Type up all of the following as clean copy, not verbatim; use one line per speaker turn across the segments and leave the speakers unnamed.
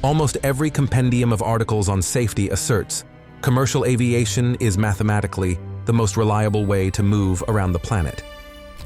Almost every compendium of articles on safety asserts commercial aviation is mathematically the most reliable way to move around the planet.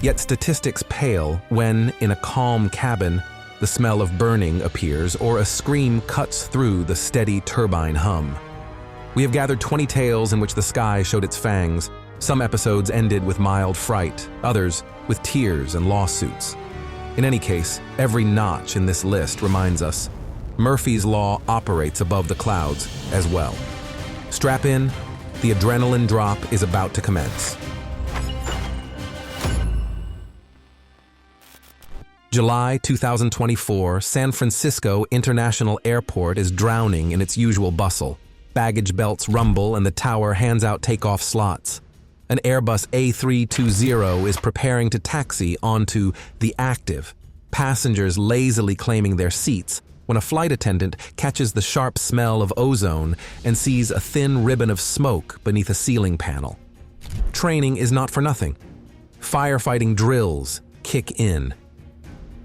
Yet statistics pale when, in a calm cabin, the smell of burning appears or a scream cuts through the steady turbine hum. We have gathered 20 tales in which the sky showed its fangs. Some episodes ended with mild fright, others with tears and lawsuits. In any case, every notch in this list reminds us Murphy's Law operates above the clouds as well. Strap in, the adrenaline drop is about to commence. July 2024, San Francisco International Airport is drowning in its usual bustle. Baggage belts rumble and the tower hands out takeoff slots. An Airbus A320 is preparing to taxi onto the active, passengers lazily claiming their seats when a flight attendant catches the sharp smell of ozone and sees a thin ribbon of smoke beneath a ceiling panel. Training is not for nothing. Firefighting drills kick in.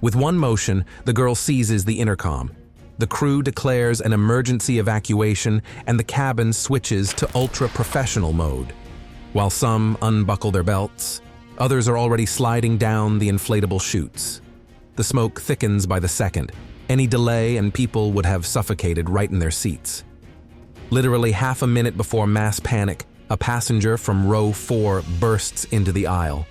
With one motion, the girl seizes the intercom. The crew declares an emergency evacuation and the cabin switches to ultra-professional mode. While some unbuckle their belts, others are already sliding down the inflatable chutes. The smoke thickens by the second. Any delay and people would have suffocated right in their seats. Literally half a minute before mass panic, a passenger from row 4 bursts into the aisle.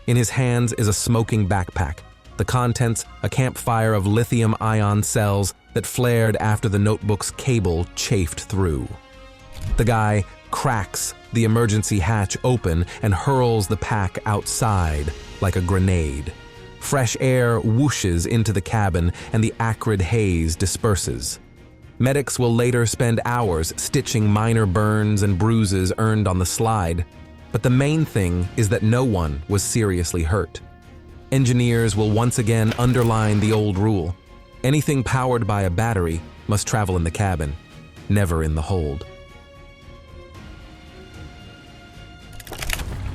In his hands is a smoking backpack. The contents, a campfire of lithium-ion cells that flared after the notebook's cable chafed through. The guy cracks the emergency hatch open and hurls the pack outside like a grenade. Fresh air whooshes into the cabin and the acrid haze disperses. Medics will later spend hours stitching minor burns and bruises earned on the slide, but the main thing is that no one was seriously hurt. Engineers will once again underline the old rule. Anything powered by a battery must travel in the cabin, never in the hold.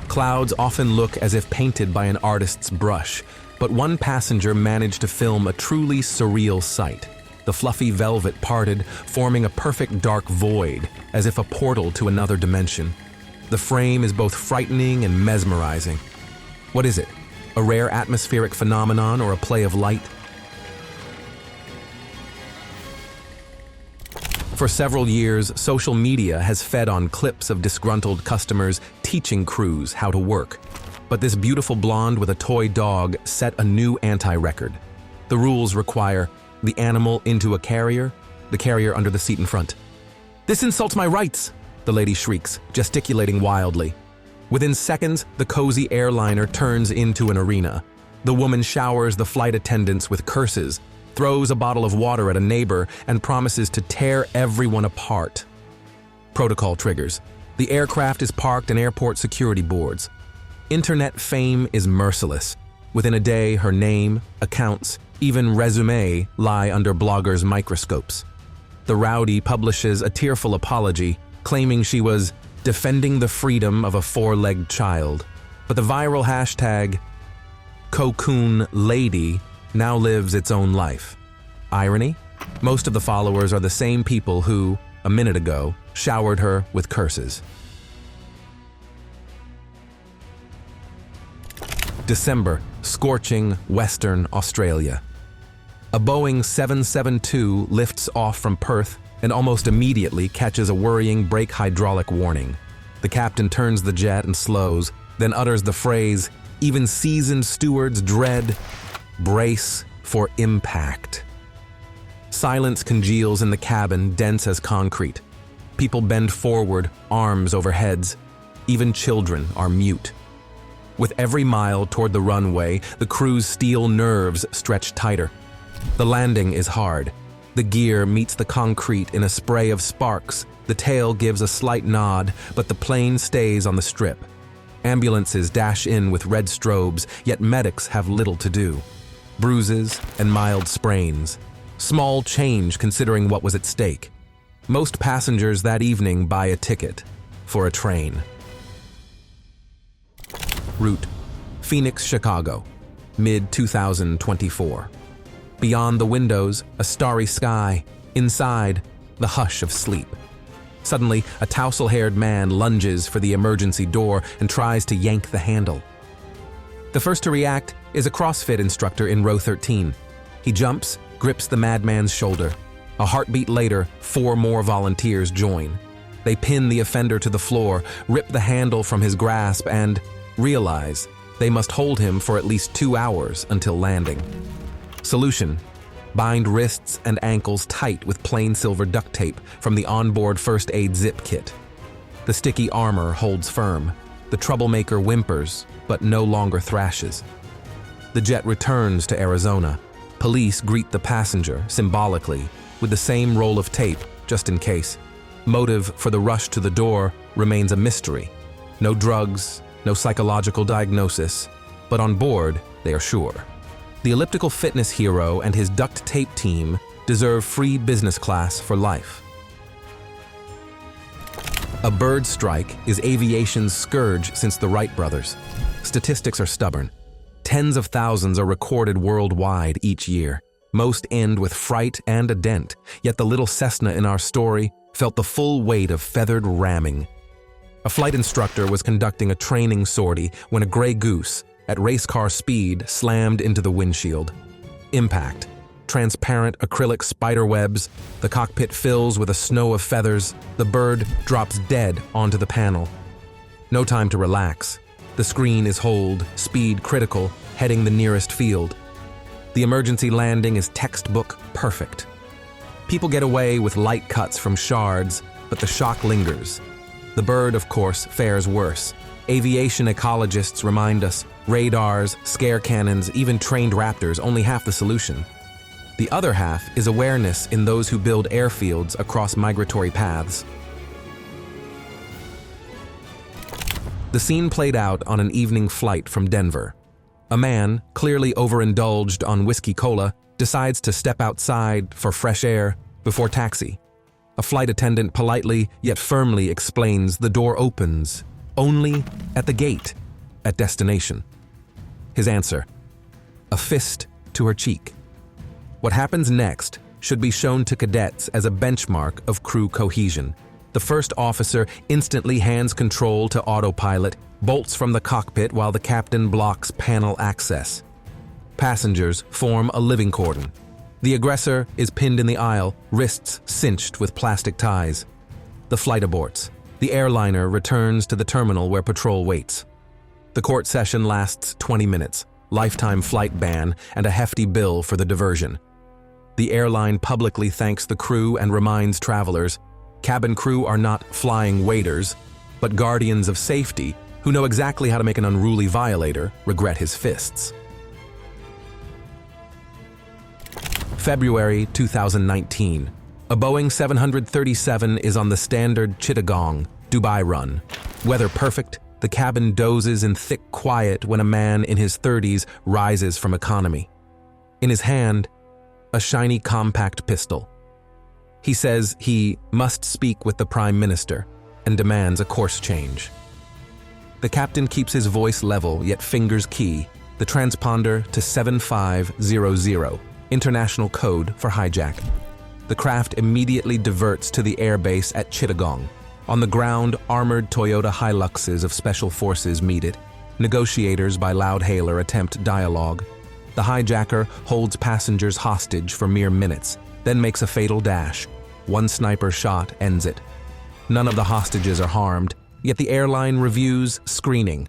Clouds often look as if painted by an artist's brush, but one passenger managed to film a truly surreal sight. The fluffy velvet parted, forming a perfect dark void, as if a portal to another dimension. The frame is both frightening and mesmerizing. What is it? A rare atmospheric phenomenon or a play of light? For several years, social media has fed on clips of disgruntled customers teaching crews how to work. But this beautiful blonde with a toy dog set a new anti-record. The rules require the animal into a carrier, the carrier under the seat in front. "This insults my rights," the lady shrieks, gesticulating wildly. Within seconds, the cozy airliner turns into an arena. The woman showers the flight attendants with curses, throws a bottle of water at a neighbor, and promises to tear everyone apart. Protocol triggers. The aircraft is parked in airport security boards. Internet fame is merciless. Within a day, her name, accounts, even resume lie under bloggers' microscopes. The rowdy publishes a tearful apology, claiming she was defending the freedom of a 4-legged child. But the viral hashtag Cocoon Lady now lives its own life. Irony? Most of the followers are the same people who, a minute ago, showered her with curses. December, scorching Western Australia. A Boeing 772 lifts off from Perth and almost immediately catches a worrying brake hydraulic warning. The captain turns the jet and slows, then utters the phrase, even seasoned stewards dread, brace for impact. Silence congeals in the cabin, dense as concrete. People bend forward, arms over heads. Even children are mute. With every mile toward the runway, the crew's steel nerves stretch tighter. The landing is hard. The gear meets the concrete in a spray of sparks. The tail gives a slight nod, but the plane stays on the strip. Ambulances dash in with red strobes, yet medics have little to do. Bruises and mild sprains. Small change considering what was at stake. Most passengers that evening buy a ticket for a train. Route: Phoenix, Chicago, mid-2024. Beyond the windows, a starry sky. Inside, the hush of sleep. Suddenly, a tousle-haired man lunges for the emergency door and tries to yank the handle. The first to react is a CrossFit instructor in row 13. He jumps, grips the madman's shoulder. A heartbeat later, 4 more volunteers join. They pin the offender to the floor, rip the handle from his grasp, and realize they must hold him for at least 2 hours until landing. Solution: bind wrists and ankles tight with plain silver duct tape from the onboard first aid zip kit. The sticky armor holds firm. The troublemaker whimpers, but no longer thrashes. The jet returns to Arizona. Police greet the passenger, symbolically, with the same roll of tape, just in case. Motive for the rush to the door remains a mystery. No drugs, no psychological diagnosis, but on board, they are sure. The elliptical fitness hero and his duct tape team deserve free business class for life. A bird strike is aviation's scourge since the Wright brothers. Statistics are stubborn. Tens of thousands are recorded worldwide each year. Most end with fright and a dent, yet the little Cessna in our story felt the full weight of feathered ramming. A flight instructor was conducting a training sortie when a gray goose, at race car speed, slammed into the windshield. Impact. Transparent acrylic spider webs, the cockpit fills with a snow of feathers, the bird drops dead onto the panel. No time to relax. The screen is holed, speed critical, heading the nearest field. The emergency landing is textbook perfect. People get away with light cuts from shards, but the shock lingers. The bird, of course, fares worse. Aviation ecologists remind us radars, scare cannons, even trained raptors only half the solution. The other half is awareness in those who build airfields across migratory paths. The scene played out on an evening flight from Denver. A man, clearly overindulged on whiskey cola, decides to step outside for fresh air before taxi. A flight attendant politely yet firmly explains the door opens only at the gate at destination. His answer: a fist to her cheek. What happens next should be shown to cadets as a benchmark of crew cohesion. The first officer instantly hands control to autopilot, bolts from the cockpit while the captain blocks panel access. Passengers form a living cordon. The aggressor is pinned in the aisle, wrists cinched with plastic ties. The flight aborts. The airliner returns to the terminal where patrol waits. The court session lasts 20 minutes, lifetime flight ban, and a hefty bill for the diversion. The airline publicly thanks the crew and reminds travelers, cabin crew are not flying waiters, but guardians of safety who know exactly how to make an unruly violator regret his fists. February 2019. A Boeing 737 is on the standard Chittagong, Dubai run. Weather perfect, the cabin dozes in thick quiet when a man in his 30s rises from economy. In his hand, a shiny compact pistol. He says he must speak with the Prime Minister and demands a course change. The captain keeps his voice level yet fingers key the transponder to 7500, international code for hijack. The craft immediately diverts to the airbase at Chittagong. On the ground, armored Toyota Hiluxes of special forces meet it. Negotiators by loudhailer attempt dialogue. The hijacker holds passengers hostage for mere minutes, then makes a fatal dash. One sniper shot ends it. None of the hostages are harmed, yet the airline reviews screening.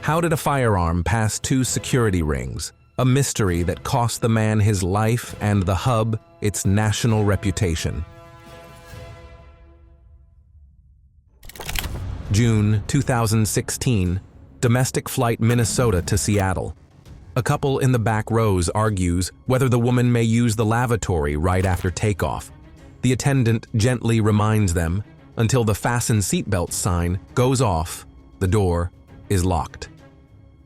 How did a firearm pass 2 security rings? A mystery that cost the man his life and the hub its national reputation. June 2016, domestic flight Minnesota to Seattle. A couple in the back rows argues whether the woman may use the lavatory right after takeoff. The attendant gently reminds them until the fasten seatbelt sign goes off, the door is locked.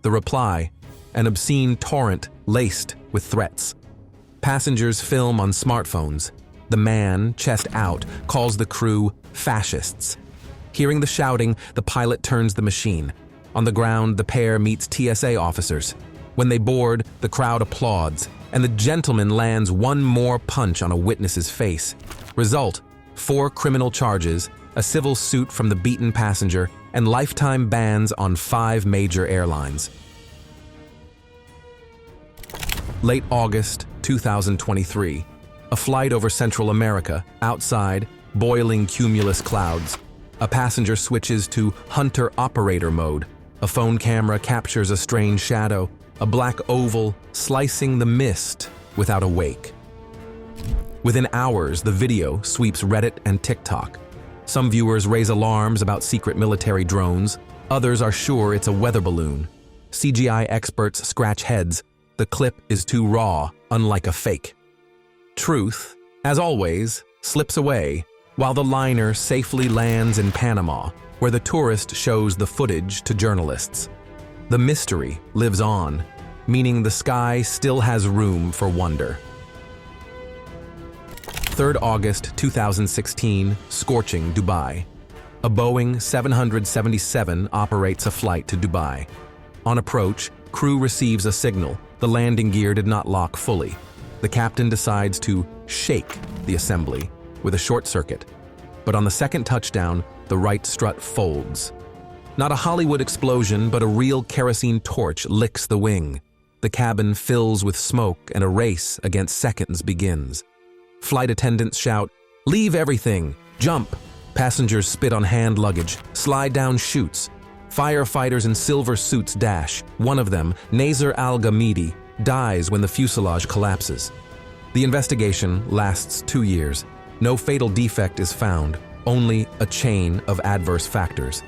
The reply: an obscene torrent laced with threats. Passengers film on smartphones. The man, chest out, calls the crew fascists. Hearing the shouting, the pilot turns the machine. On the ground, the pair meets TSA officers. When they board, the crowd applauds. and the gentleman lands one more punch on a witness's face. Result: 4 criminal charges, a civil suit from the beaten passenger, and lifetime bans on 5 major airlines. Late August 2023. A flight over Central America. Outside, boiling cumulus clouds. A passenger switches to hunter-operator mode. A phone camera captures a strange shadow, a black oval slicing the mist without a wake. Within hours, the video sweeps Reddit and TikTok. Some viewers raise alarms about secret military drones. Others are sure it's a weather balloon. CGI experts scratch heads. The clip is too raw, unlike a fake. Truth, as always, slips away while the liner safely lands in Panama, where the tourist shows the footage to journalists. The mystery lives on, meaning the sky still has room for wonder. 3rd August 2016, scorching Dubai. A Boeing 777 operates a flight to Dubai. On approach, crew receives a signal. The landing gear did not lock fully. The captain decides to shake the assembly with a short circuit. But on the second touchdown, the right strut folds. Not a Hollywood explosion, but a real kerosene torch licks the wing. The cabin fills with smoke and a race against seconds begins. Flight attendants shout, "Leave everything! Jump!" Passengers spit on hand luggage, slide down chutes. Firefighters in silver suits dash. One of them, Nasser Al-Ghamidi, dies when the fuselage collapses. The investigation lasts 2 years. No fatal defect is found, only a chain of adverse factors.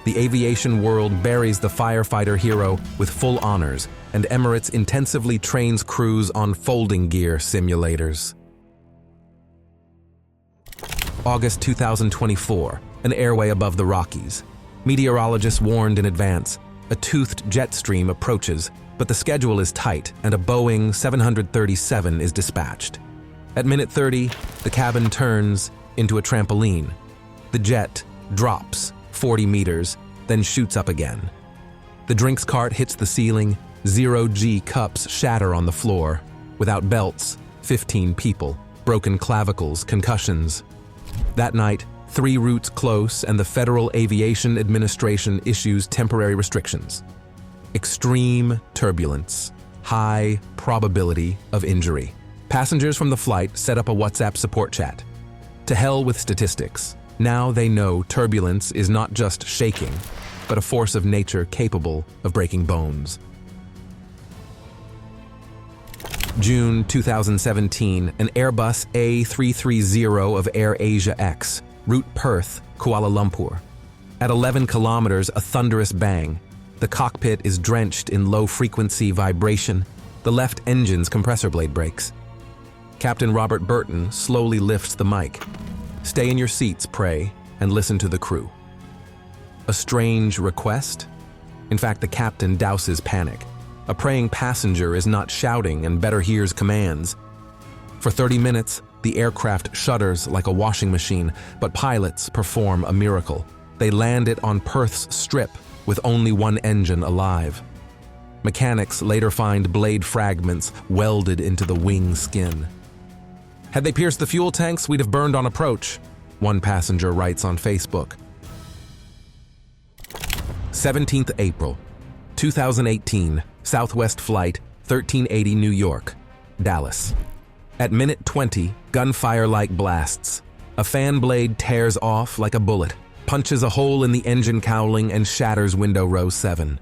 The aviation world buries the firefighter hero with full honors, and Emirates intensively trains crews on folding gear simulators. August 2024, an airway above the Rockies. Meteorologists warned in advance. A toothed jet stream approaches, but the schedule is tight and a Boeing 737 is dispatched. At minute 30, the cabin turns into a trampoline. The jet drops 40 meters, then shoots up again. The drinks cart hits the ceiling, 0G cups shatter on the floor. Without belts, 15 people, broken clavicles, concussions. That night, 3 routes close and the Federal Aviation Administration issues temporary restrictions. Extreme turbulence, high probability of injury. Passengers from the flight set up a WhatsApp support chat. To hell with statistics. Now they know turbulence is not just shaking, but a force of nature capable of breaking bones. June 2017, an Airbus A330 of AirAsia X, route Perth, Kuala Lumpur. At 11 kilometers, a thunderous bang. The cockpit is drenched in low-frequency vibration. The left engine's compressor blade breaks. Captain Robert Burton slowly lifts the mic. Stay in your seats, pray, and listen to the crew. A strange request? In fact, the captain douses panic. A praying passenger is not shouting and better hears commands. For 30 minutes, the aircraft shudders like a washing machine, but pilots perform a miracle. They land it on Perth's strip with only one engine alive. Mechanics later find blade fragments welded into the wing skin. "Had they pierced the fuel tanks, we'd have burned on approach," one passenger writes on Facebook. 17th April, 2018, Southwest Flight, 1380 New York, Dallas. At minute 20, gunfire-like blasts. A fan blade tears off like a bullet, punches a hole in the engine cowling and shatters window row 7.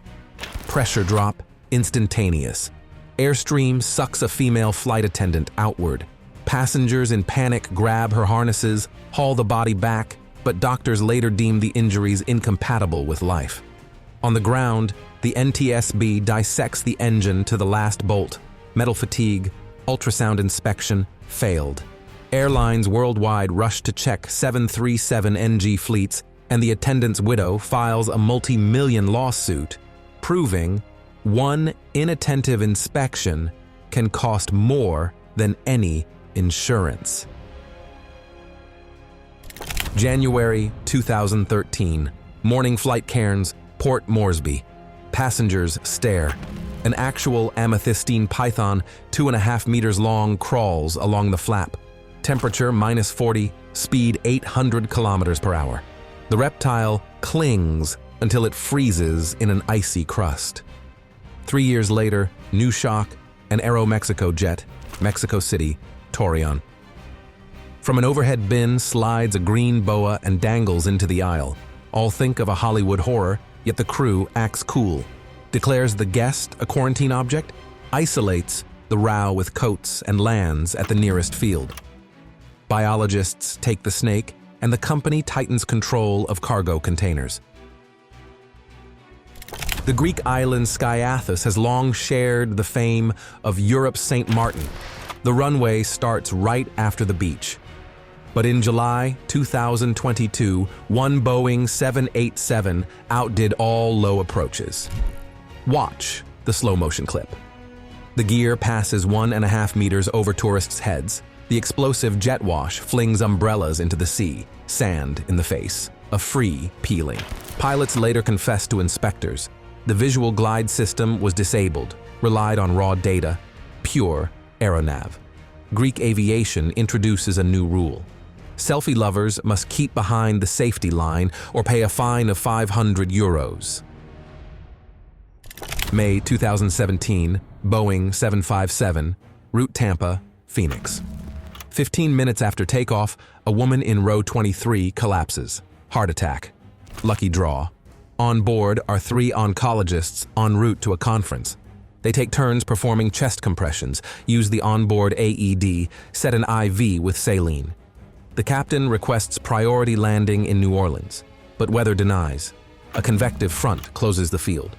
Pressure drop, instantaneous. Airstream sucks a female flight attendant outward. Passengers in panic grab her harnesses, haul the body back, but doctors later deem the injuries incompatible with life. On the ground, the NTSB dissects the engine to the last bolt. Metal fatigue, ultrasound inspection, failed. Airlines worldwide rush to check 737 NG fleets, and the attendant's widow files a multi-million lawsuit, proving one inattentive inspection can cost more than any insurance. January 2013, morning flight cairns, Port Moresby. Passengers stare. An actual amethystine python, 2.5 meters long, crawls along the flap. Temperature -40, speed 800 kilometers per hour. The reptile clings until it freezes in an icy crust. 3 years later, new shock, an Aeromexico jet, Mexico City, Torreon. From an overhead bin slides a green boa and dangles into the aisle. All think of a Hollywood horror, yet the crew acts cool. Declares the guest a quarantine object, isolates the row with coats and lands at the nearest field. Biologists take the snake, and the company tightens control of cargo containers. The Greek island Skiathos has long shared the fame of Europe's St. Martin. The runway starts right after the beach. But in July 2022, one Boeing 787 outdid all low approaches. Watch the slow-motion clip. The gear passes 1.5 meters over tourists' heads. The explosive jet wash flings umbrellas into the sea, sand in the face, a free peeling. Pilots later confessed to inspectors. The visual glide system was disabled, relied on raw data, pure aeronav. Greek aviation introduces a new rule. Selfie lovers must keep behind the safety line or pay a fine of €500. May 2017, Boeing 757, route Tampa, Phoenix. 15 minutes after takeoff, a woman in row 23 collapses. Heart attack. Lucky draw. On board are 3 oncologists en route to a conference. They take turns performing chest compressions, use the onboard AED, set an IV with saline. The captain requests priority landing in New Orleans, but weather denies. A convective front closes the field.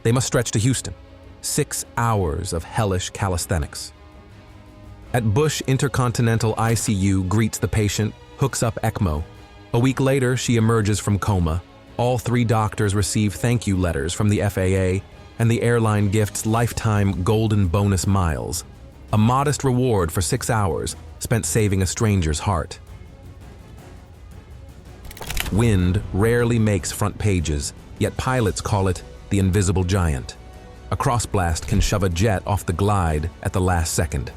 They must stretch to Houston. 6 hours of hellish calisthenics. At Bush Intercontinental ICU greets the patient, hooks up ECMO. A week later, she emerges from coma. All 3 doctors receive thank you letters from the FAA, and the airline gifts lifetime golden bonus miles, a modest reward for 6 hours spent saving a stranger's heart. Wind rarely makes front pages, yet pilots call it the invisible giant. A crossblast can shove a jet off the glide at the last second.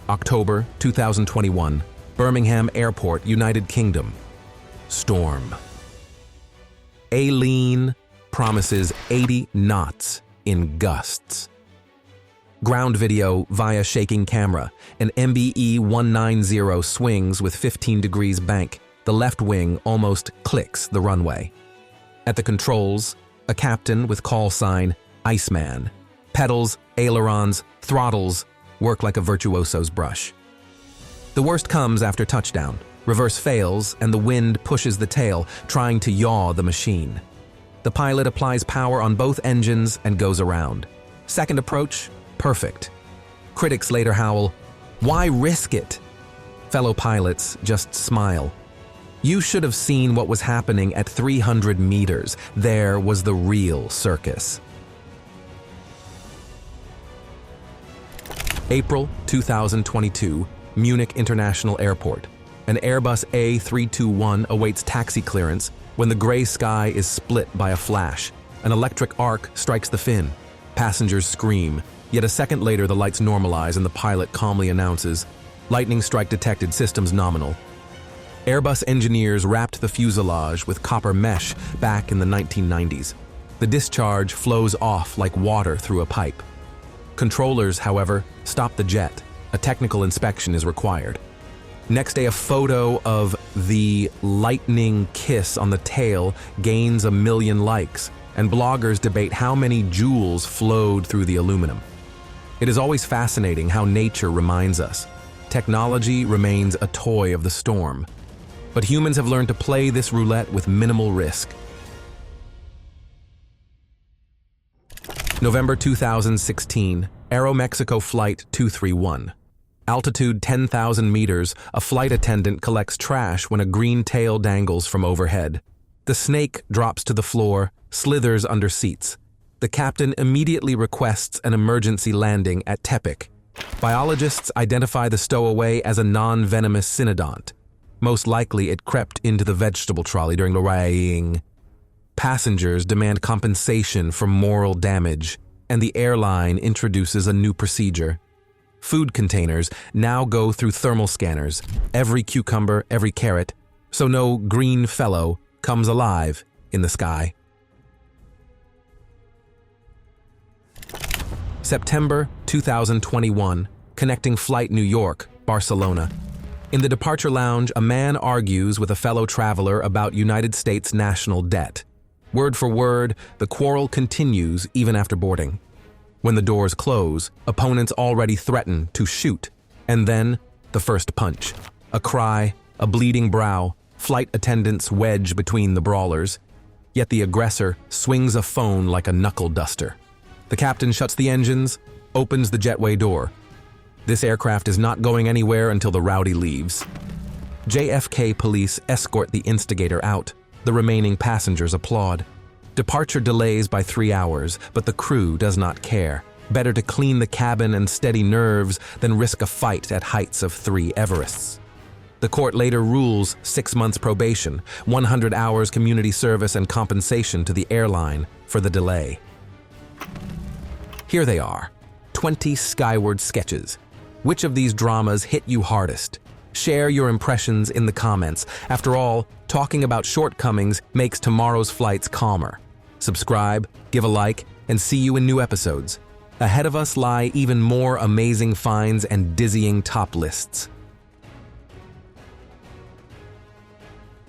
October 2021, Birmingham Airport, United Kingdom. Storm. Aileen promises 80 knots in gusts. Ground video via shaking camera. An MBE 190 swings with 15 degrees bank. The left wing almost clicks the runway. At the controls, a captain with call sign Iceman. Pedals, ailerons, throttles work like a virtuoso's brush. The worst comes after touchdown. Reverse fails and the wind pushes the tail, trying to yaw the machine. The pilot applies power on both engines and goes around. Second approach, perfect. Critics later howl, "Why risk it?" Fellow pilots just smile. You should have seen what was happening at 300 meters. There was the real circus. April 2022, Munich International Airport. An Airbus A321 awaits taxi clearance when the gray sky is split by a flash. An electric arc strikes the fin. Passengers scream. Yet a second later, the lights normalize and the pilot calmly announces, "Lightning strike detected, systems nominal." Airbus engineers wrapped the fuselage with copper mesh back in the 1990s. The discharge flows off like water through a pipe. Controllers, however, stop the jet. A technical inspection is required. Next day, a photo of the lightning kiss on the tail gains 1 million likes, and bloggers debate how many joules flowed through the aluminum. It is always fascinating how nature reminds us. Technology remains a toy of the storm. But humans have learned to play this roulette with minimal risk. November 2016, Aeromexico Flight 231. Altitude 10,000 meters, a flight attendant collects trash when a green tail dangles from overhead. The snake drops to the floor, slithers under seats. The captain immediately requests an emergency landing at Tepic. Biologists identify the stowaway as a non-venomous cynodont. Most likely it crept into the vegetable trolley during the raying. Passengers demand compensation for moral damage. and the airline introduces a new procedure. Food containers now go through thermal scanners, every cucumber, every carrot, so no green fellow comes alive in the sky. September 2021, connecting flight New York, Barcelona. In the departure lounge, a man argues with a fellow traveler about United States national debt. Word for word, the quarrel continues even after boarding. When the doors close, opponents already threaten to shoot, and then the first punch. A cry, a bleeding brow, flight attendants wedge between the brawlers, yet the aggressor swings a phone like a knuckle duster. The captain shuts the engines, opens the jetway door. This aircraft is not going anywhere until the rowdy leaves. JFK police escort the instigator out. The remaining passengers applaud. Departure delays by 3 hours, but the crew does not care. Better to clean the cabin and steady nerves than risk a fight at heights of 3 Everests. The court later rules 6 months probation, 100 hours community service and compensation to the airline for the delay. Here they are, 20 Skyward sketches. Which of these dramas hit you hardest? Share your impressions in the comments. After all, talking about shortcomings makes tomorrow's flights calmer. Subscribe, give a like, and see you in new episodes. Ahead of us lie even more amazing finds and dizzying top lists.